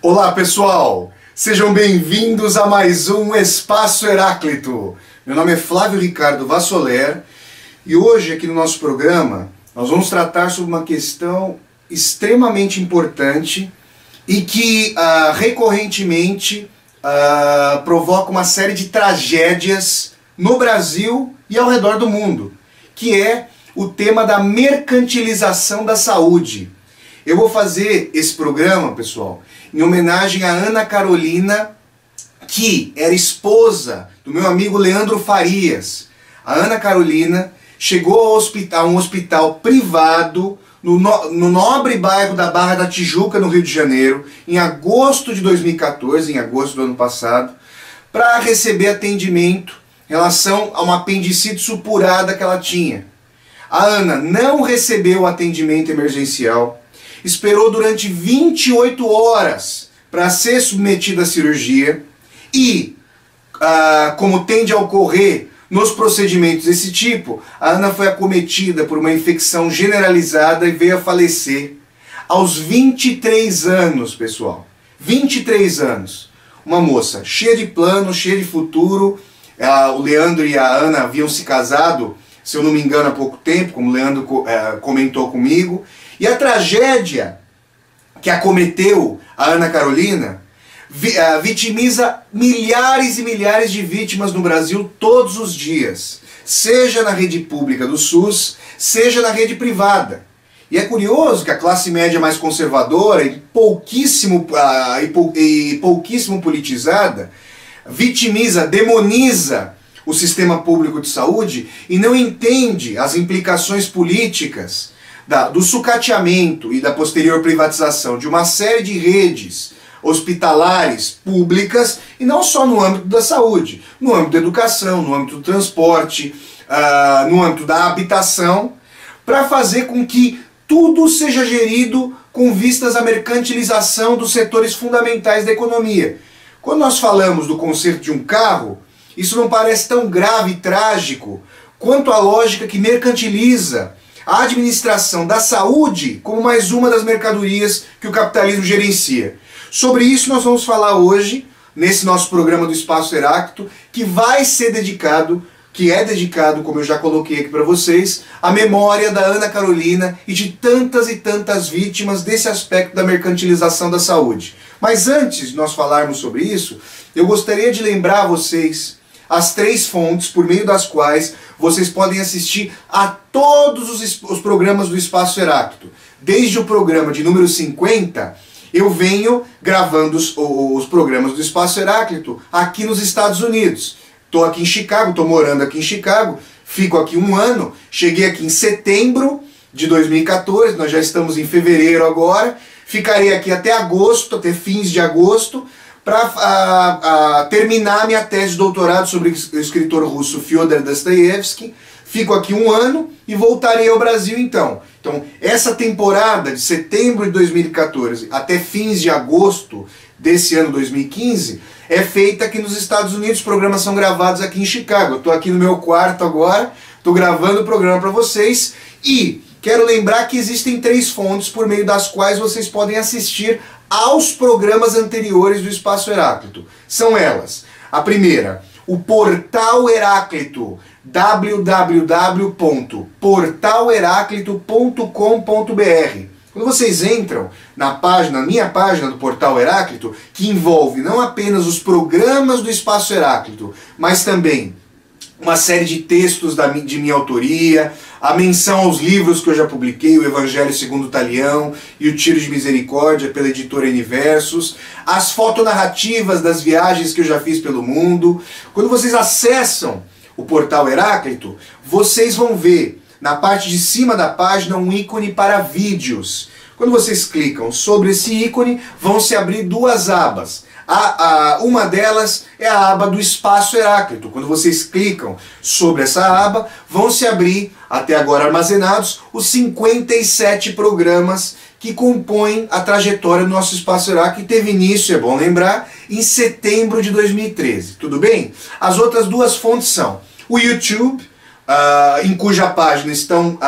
Olá pessoal, sejam bem-vindos a mais um Espaço Heráclito. Meu nome é Flávio Ricardo Vassoler e hoje aqui no nosso programa nós vamos tratar sobre uma questão extremamente importante e que recorrentemente provoca uma série de tragédias no Brasil e ao redor do mundo, que é o tema da mercantilização da saúde. Eu vou fazer esse programa, pessoal, em homenagem a Ana Carolina, que era esposa do meu amigo Leandro Farias. A Ana Carolina chegou a um hospital privado no nobre bairro da Barra da Tijuca, no Rio de Janeiro, em agosto de 2014, em agosto do ano passado, para receber atendimento em relação a uma apendicite supurada que ela tinha. A Ana não recebeu o atendimento emergencial, esperou durante 28 horas para ser submetida à cirurgia e, como tende a ocorrer nos procedimentos desse tipo, a Ana foi acometida por uma infecção generalizada e veio a falecer aos 23 anos, pessoal. 23 anos. Uma moça cheia de planos, cheia de futuro. O Leandro e a Ana haviam se casado, se eu não me engano, há pouco tempo, como o Leandro comentou comigo. E a tragédia que acometeu a Ana Carolina vitimiza milhares e milhares de vítimas no Brasil todos os dias, seja na rede pública do SUS, seja na rede privada. E é curioso que a classe média mais conservadora e pouquíssimo politizada vitimiza, demoniza o sistema público de saúde e não entende as implicações políticas do sucateamento e da posterior privatização de uma série de redes hospitalares públicas, e não só no âmbito da saúde, no âmbito da educação, no âmbito do transporte, no âmbito da habitação, para fazer com que tudo seja gerido com vistas à mercantilização dos setores fundamentais da economia. Quando nós falamos do conserto de um carro, isso não parece tão grave e trágico quanto a lógica que mercantiliza a administração da saúde como mais uma das mercadorias que o capitalismo gerencia. Sobre isso nós vamos falar hoje, nesse nosso programa do Espaço Heráclito, que é dedicado, como eu já coloquei aqui para vocês, à memória da Ana Carolina e de tantas vítimas desse aspecto da mercantilização da saúde. Mas antes de nós falarmos sobre isso, eu gostaria de lembrar a vocês as 3 fontes por meio das quais vocês podem assistir a todos os programas do Espaço Heráclito. Desde o programa de número 50, eu venho gravando os programas do Espaço Heráclito aqui nos Estados Unidos. Estou aqui em Chicago, estou morando aqui em Chicago, fico aqui 1 ano, cheguei aqui em setembro de 2014, nós já estamos em fevereiro agora, ficarei aqui até agosto, até fins de agosto, para terminar minha tese de doutorado sobre o escritor russo Fyodor Dostoiévski. Fico aqui 1 ano e voltarei ao Brasil então. Então, essa temporada de setembro de 2014 até fins de agosto desse ano 2015 é feita aqui nos Estados Unidos. Os programas são gravados aqui em Chicago. Eu estou aqui no meu quarto agora, estou gravando o programa para vocês e quero lembrar que existem 3 fontes por meio das quais vocês podem assistir aos programas anteriores do Espaço Heráclito. São elas: a primeira, o Portal Heráclito, www.portalheráclito.com.br. Quando vocês entram na minha página do Portal Heráclito, que envolve não apenas os programas do Espaço Heráclito, mas também uma série de textos de minha autoria, a menção aos livros que eu já publiquei, o Evangelho segundo o Talião e o Tiro de Misericórdia pela editora Universos, as fotonarrativas das viagens que eu já fiz pelo mundo. Quando vocês acessam o Portal Heráclito, vocês vão ver na parte de cima da página um ícone para vídeos. Quando vocês clicam sobre esse ícone, vão se abrir 2 abas. Uma delas é a aba do Espaço Heráclito. Quando vocês clicam sobre essa aba, vão se abrir, até agora armazenados, os 57 programas que compõem a trajetória do nosso Espaço Heráclito, que teve início, é bom lembrar, em setembro de 2013. Tudo bem? As outras 2 fontes são o YouTube, em cuja página estão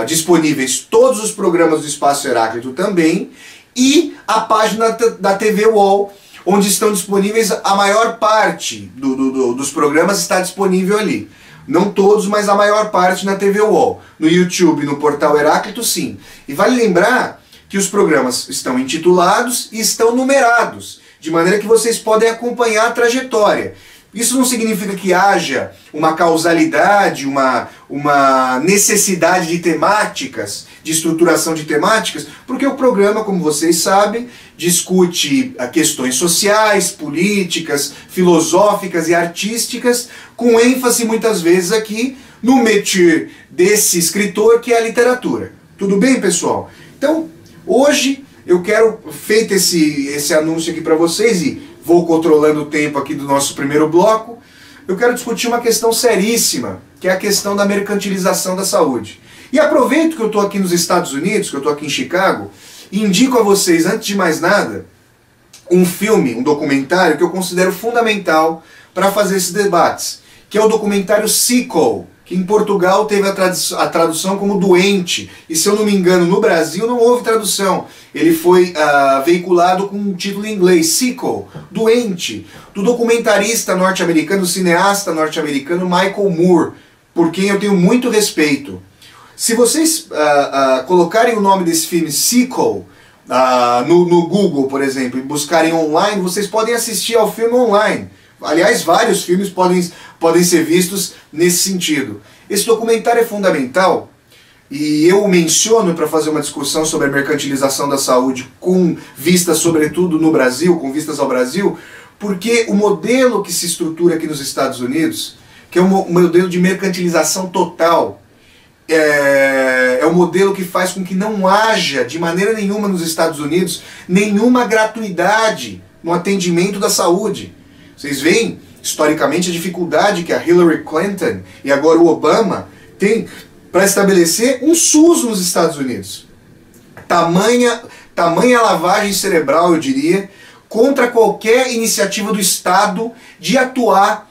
disponíveis todos os programas do Espaço Heráclito também, e a página da TV UOL, onde estão disponíveis a maior parte dos programas está disponível ali. Não todos, mas a maior parte na TV UOL. No YouTube, no portal Heráclito, sim. E vale lembrar que os programas estão intitulados e estão numerados, de maneira que vocês podem acompanhar a trajetória. Isso não significa que haja uma causalidade, uma necessidade de temáticas, de estruturação de temáticas, porque o programa, como vocês sabem, discute questões sociais, políticas, filosóficas e artísticas, com ênfase muitas vezes aqui no métier desse escritor, que é a literatura. Tudo bem, pessoal? Então, hoje eu quero, feito esse anúncio aqui para vocês, e vou controlando o tempo aqui do nosso primeiro bloco, eu quero discutir uma questão seríssima, que é a questão da mercantilização da saúde. E aproveito que eu estou aqui nos Estados Unidos, que eu estou aqui em Chicago, e indico a vocês, antes de mais nada, um filme, um documentário que eu considero fundamental para fazer esses debates, que é o documentário Sickle, que em Portugal teve a tradução como Doente, e se eu não me engano no Brasil não houve tradução. Ele foi veiculado com um título em inglês, Sickle, Doente, do documentarista norte-americano, cineasta norte-americano Michael Moore, por quem eu tenho muito respeito. Se vocês colocarem o nome desse filme, Sickle, no Google, por exemplo, e buscarem online, vocês podem assistir ao filme online. Aliás, vários filmes podem ser vistos nesse sentido. Esse documentário é fundamental, e eu o menciono para fazer uma discussão sobre a mercantilização da saúde com vistas, sobretudo, no Brasil, com vistas ao Brasil, porque o modelo que se estrutura aqui nos Estados Unidos, que é um modelo de mercantilização total, é um modelo que faz com que não haja, de maneira nenhuma nos Estados Unidos, nenhuma gratuidade no atendimento da saúde. Vocês veem, historicamente, a dificuldade que a Hillary Clinton e agora o Obama têm para estabelecer um SUS nos Estados Unidos. Tamanha lavagem cerebral, eu diria, contra qualquer iniciativa do Estado de atuar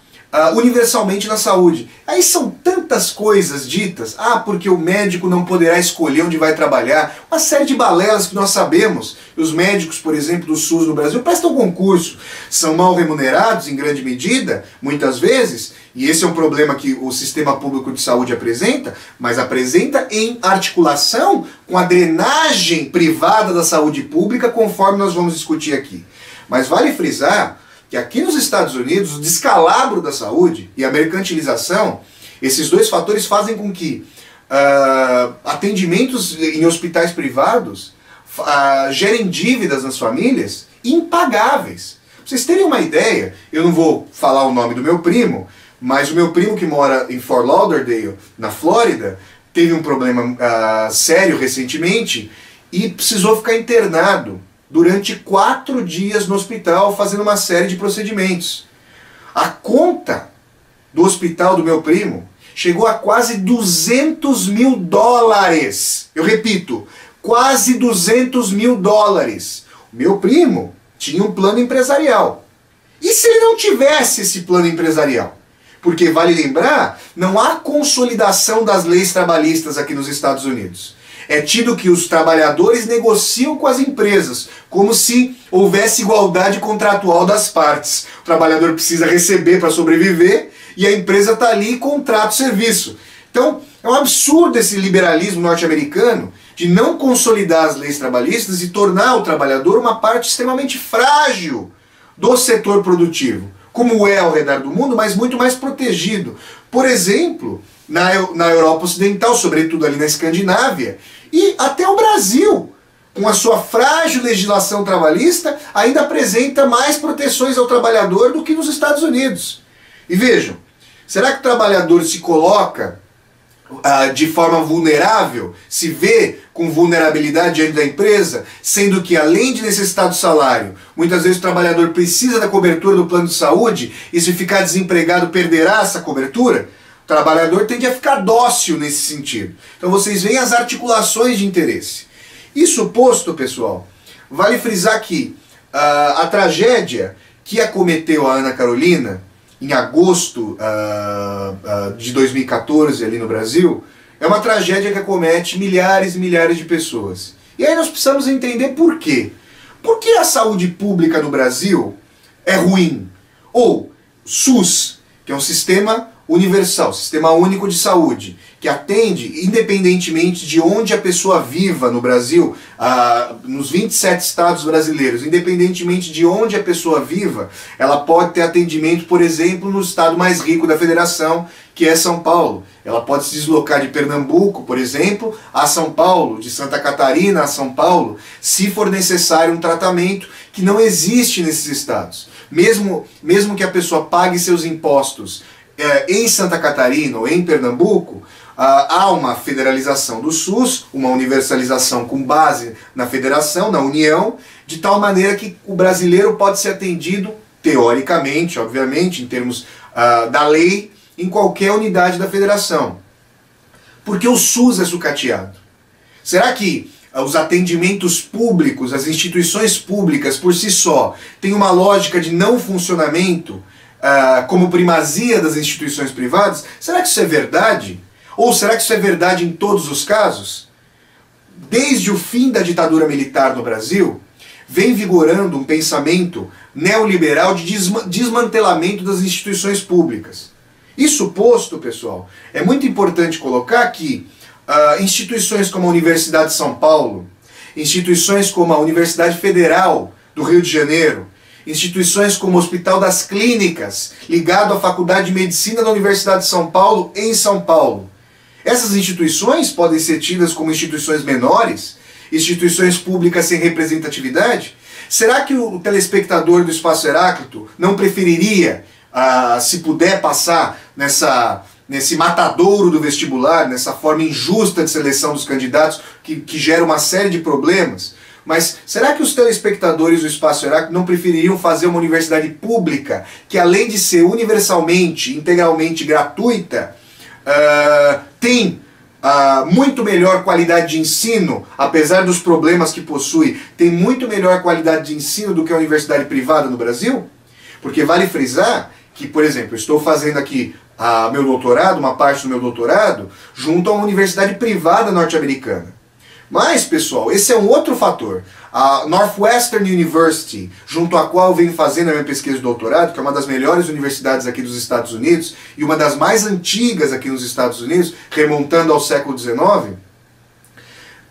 universalmente na saúde. Aí são tantas coisas ditas, porque o médico não poderá escolher onde vai trabalhar, uma série de balelas que nós sabemos. Os médicos, por exemplo, do SUS no Brasil prestam concurso, são mal remunerados em grande medida, muitas vezes, e esse é um problema que o sistema público de saúde apresenta, mas apresenta em articulação com a drenagem privada da saúde pública, conforme nós vamos discutir aqui. Mas vale frisar que aqui nos Estados Unidos, o descalabro da saúde e a mercantilização, esses dois fatores fazem com que atendimentos em hospitais privados gerem dívidas nas famílias impagáveis. Pra vocês terem uma ideia, eu não vou falar o nome do meu primo, mas o meu primo que mora em Fort Lauderdale, na Flórida, teve um problema sério recentemente e precisou ficar internado durante 4 dias no hospital, fazendo uma série de procedimentos. A conta do hospital do meu primo chegou a quase 200 mil dólares. Eu repito, quase 200 mil dólares. O meu primo tinha um plano empresarial. E se ele não tivesse esse plano empresarial? Porque, vale lembrar, não há consolidação das leis trabalhistas aqui nos Estados Unidos. É tido que os trabalhadores negociam com as empresas, como se houvesse igualdade contratual das partes. O trabalhador precisa receber para sobreviver e a empresa está ali e contrata o serviço. Então, é um absurdo esse liberalismo norte-americano de não consolidar as leis trabalhistas e tornar o trabalhador uma parte extremamente frágil do setor produtivo, como é ao redor do mundo, mas muito mais protegido. Por exemplo, na Europa Ocidental, sobretudo ali na Escandinávia, e até o Brasil, com a sua frágil legislação trabalhista, ainda apresenta mais proteções ao trabalhador do que nos Estados Unidos. E vejam, será que o trabalhador se coloca de forma vulnerável, se vê com vulnerabilidade diante da empresa, sendo que além de necessitar do salário, muitas vezes o trabalhador precisa da cobertura do plano de saúde e se ficar desempregado perderá essa cobertura? O trabalhador tende a ficar dócil nesse sentido. Então vocês veem as articulações de interesse. Isso posto, pessoal, vale frisar que a tragédia que acometeu a Ana Carolina em agosto de 2014 ali no Brasil, é uma tragédia que acomete milhares e milhares de pessoas. E aí nós precisamos entender por quê. Por que a saúde pública no Brasil é ruim? Ou SUS, que é um sistema universal, Sistema Único de Saúde, que atende independentemente de onde a pessoa viva no Brasil, nos 27 estados brasileiros, independentemente de onde a pessoa viva, ela pode ter atendimento, por exemplo, no estado mais rico da federação, que é São Paulo. Ela pode se deslocar de Pernambuco, por exemplo, a São Paulo, de Santa Catarina a São Paulo, se for necessário um tratamento que não existe nesses estados. Mesmo que a pessoa pague seus impostos em Santa Catarina ou em Pernambuco, há uma federalização do SUS, uma universalização com base na federação, na União, de tal maneira que o brasileiro pode ser atendido, teoricamente, obviamente, em termos da lei, em qualquer unidade da federação. Porque o SUS é sucateado. Será que os atendimentos públicos, as instituições públicas por si só, têm uma lógica de não funcionamento como primazia das instituições privadas? Será que isso é verdade? Ou será que isso é verdade em todos os casos? Desde o fim da ditadura militar no Brasil, vem vigorando um pensamento neoliberal de desmantelamento das instituições públicas. Isso posto, pessoal, é muito importante colocar que instituições como a Universidade de São Paulo, instituições como a Universidade Federal do Rio de Janeiro, instituições como o Hospital das Clínicas, ligado à Faculdade de Medicina da Universidade de São Paulo, em São Paulo. Essas instituições podem ser tidas como instituições menores, instituições públicas sem representatividade? Será que o telespectador do Espaço Heráclito não preferiria, se puder passar nesse matadouro do vestibular, nessa forma injusta de seleção dos candidatos, que gera uma série de problemas? Mas será que os telespectadores do Espaço Heráclito não prefeririam fazer uma universidade pública que, além de ser universalmente, integralmente gratuita, tem muito melhor qualidade de ensino, apesar dos problemas que possui, tem muito melhor qualidade de ensino do que a universidade privada no Brasil? Porque vale frisar que, por exemplo, eu estou fazendo aqui meu doutorado, uma parte do meu doutorado, junto a uma universidade privada norte-americana. Mas, pessoal, esse é um outro fator. A Northwestern University, junto à qual eu venho fazendo a minha pesquisa de doutorado, que é uma das melhores universidades aqui dos Estados Unidos e uma das mais antigas aqui nos Estados Unidos, remontando ao século XIX,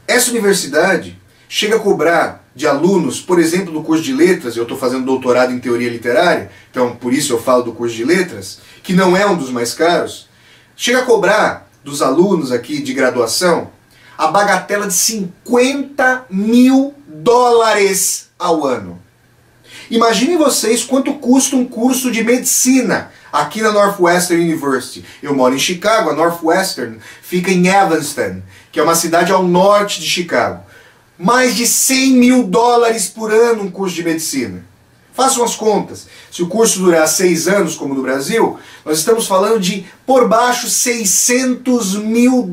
essa universidade chega a cobrar de alunos, por exemplo, do curso de letras, eu estou fazendo doutorado em teoria literária, então por isso eu falo do curso de letras, que não é um dos mais caros, chega a cobrar dos alunos aqui de graduação a bagatela de $50 mil ao ano. Imaginem vocês quanto custa um curso de medicina aqui na Northwestern University. Eu moro em Chicago, a Northwestern fica em Evanston, que é uma cidade ao norte de Chicago. Mais de $100 mil por ano um curso de medicina. Façam as contas. Se o curso durar 6 anos, como no Brasil, nós estamos falando de, por baixo, $600 mil.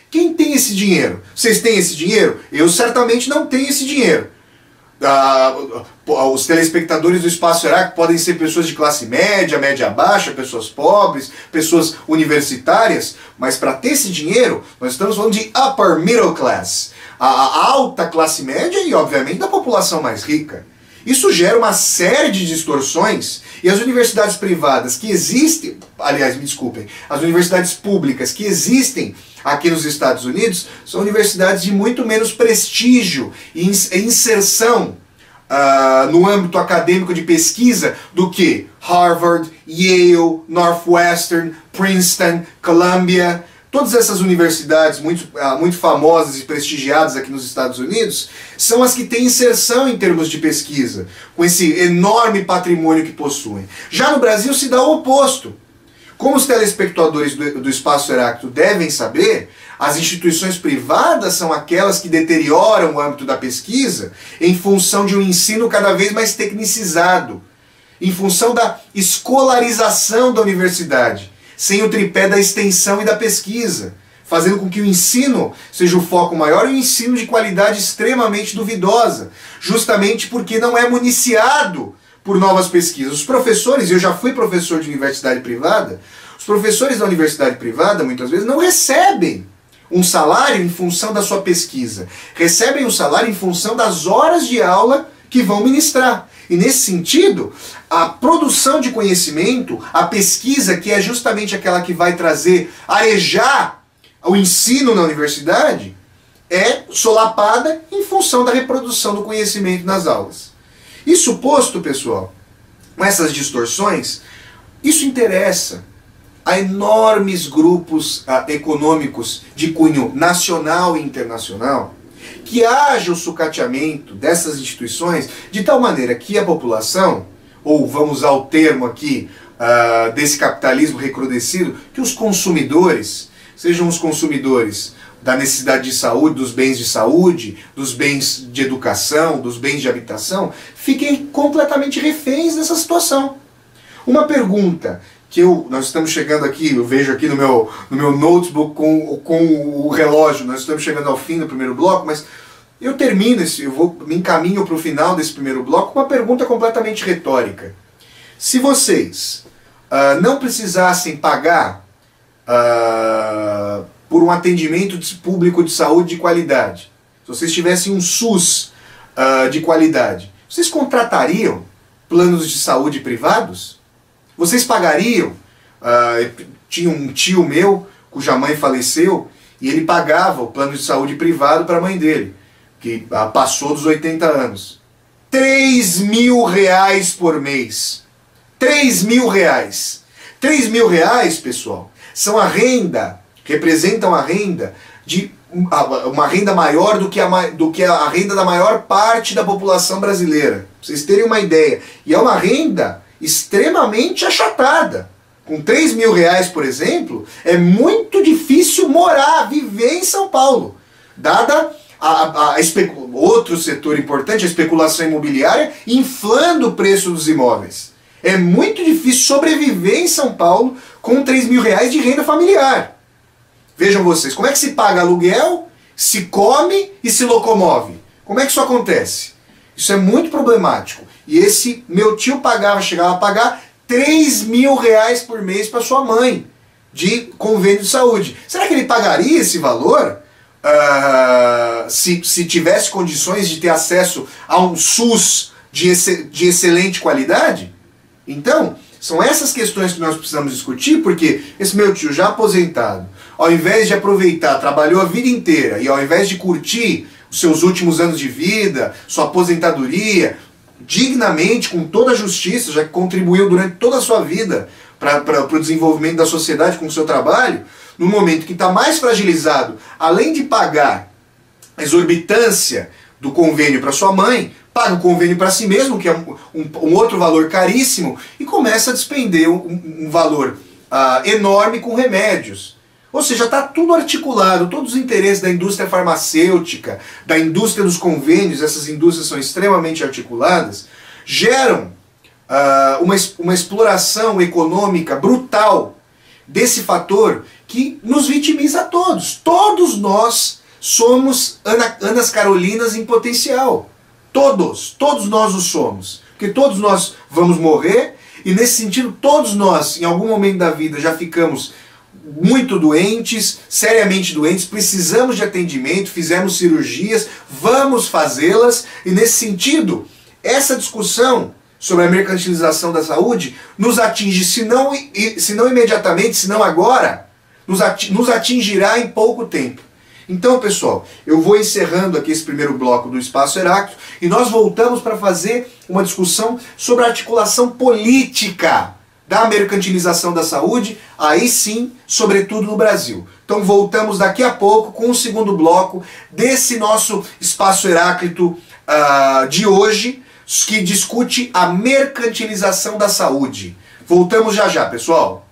Quem tem esse dinheiro? Vocês têm esse dinheiro? Eu certamente não tenho esse dinheiro. Os telespectadores do Espaço Heráclito podem ser pessoas de classe média, média baixa, pessoas pobres, pessoas universitárias, mas para ter esse dinheiro, nós estamos falando de upper middle class, a alta classe média e, obviamente, da população mais rica. Isso gera uma série de distorções e as universidades privadas que existem, aliás, me desculpem, as universidades públicas que existem aqui nos Estados Unidos são universidades de muito menos prestígio e inserção no âmbito acadêmico de pesquisa do que Harvard, Yale, Northwestern, Princeton, Columbia. Todas essas universidades muito famosas e prestigiadas aqui nos Estados Unidos são as que têm inserção em termos de pesquisa, com esse enorme patrimônio que possuem. Já no Brasil se dá o oposto. Como os telespectadores do Espaço Heráclito devem saber, as instituições privadas são aquelas que deterioram o âmbito da pesquisa em função de um ensino cada vez mais tecnicizado, em função da escolarização da universidade, sem o tripé da extensão e da pesquisa, fazendo com que o ensino seja o foco maior e um ensino de qualidade extremamente duvidosa, justamente porque não é municiado por novas pesquisas. Os professores, eu já fui professor de universidade privada, os professores da universidade privada muitas vezes não recebem um salário em função da sua pesquisa, recebem um salário em função das horas de aula que vão ministrar. E nesse sentido, a produção de conhecimento, a pesquisa, que é justamente aquela que vai trazer, arejar o ensino na universidade, é solapada em função da reprodução do conhecimento nas aulas. Isso posto, pessoal, com essas distorções, isso interessa a enormes grupos econômicos de cunho nacional e internacional, que haja o sucateamento dessas instituições de tal maneira que a população, ou vamos usar o termo aqui desse capitalismo recrudescido, que os consumidores, sejam os consumidores da necessidade de saúde, dos bens de saúde, dos bens de educação, dos bens de habitação, fiquem completamente reféns dessa situação. Uma pergunta que nós estamos chegando aqui, eu vejo aqui no meu notebook com o relógio, nós estamos chegando ao fim do primeiro bloco, mas eu termino, me encaminho para o final desse primeiro bloco com uma pergunta completamente retórica. Se vocês não precisassem pagar por um atendimento público de saúde de qualidade, se vocês tivessem um SUS de qualidade, vocês contratariam planos de saúde privados? Vocês pagariam? Tinha um tio meu, cuja mãe faleceu, e ele pagava o plano de saúde privado para a mãe dele, que passou dos 80 anos. R$3.000 por mês. R$3.000. R$3.000, pessoal, são a renda, representam a renda de uma renda maior do que a renda da maior parte da população brasileira. Pra vocês terem uma ideia. E é uma renda extremamente achatada. Com R$3.000, por exemplo, é muito difícil viver em São Paulo. Dada outro setor importante, a especulação imobiliária, inflando o preço dos imóveis. É muito difícil sobreviver em São Paulo com R$3.000 de renda familiar. Vejam vocês, como é que se paga aluguel, se come e se locomove? Como é que isso acontece? Isso é muito problemático. E esse meu tio chegava a pagar R$3.000 por mês para sua mãe de convênio de saúde. Será que ele pagaria esse valor se tivesse condições de ter acesso a um SUS de excelente qualidade? Então, são essas questões que nós precisamos discutir, porque esse meu tio já aposentado, ao invés de aproveitar, trabalhou a vida inteira, e ao invés de curtir os seus últimos anos de vida, sua aposentadoria, dignamente, com toda a justiça, já que contribuiu durante toda a sua vida para o desenvolvimento da sociedade com o seu trabalho, no momento que está mais fragilizado, além de pagar a exorbitância do convênio para sua mãe, paga o convênio para si mesmo, que é um outro valor caríssimo, e começa a despender um valor enorme com remédios. Ou seja, está tudo articulado, todos os interesses da indústria farmacêutica, da indústria dos convênios, essas indústrias são extremamente articuladas, geram uma exploração econômica brutal desse fator que nos vitimiza a todos. Todos nós somos Anas Carolinas em potencial. Todos nós o somos. Porque todos nós vamos morrer e nesse sentido todos nós, em algum momento da vida, já ficamos muito doentes, seriamente doentes, precisamos de atendimento, fizemos cirurgias, vamos fazê-las, e nesse sentido, essa discussão sobre a mercantilização da saúde nos atinge, se não imediatamente, se não agora, nos atingirá em pouco tempo. Então, pessoal, eu vou encerrando aqui esse primeiro bloco do Espaço Heráclito e nós voltamos para fazer uma discussão sobre a articulação política da mercantilização da saúde, aí sim, sobretudo no Brasil. Então voltamos daqui a pouco com o segundo bloco desse nosso Espaço Heráclito de hoje, que discute a mercantilização da saúde. Voltamos já já, pessoal.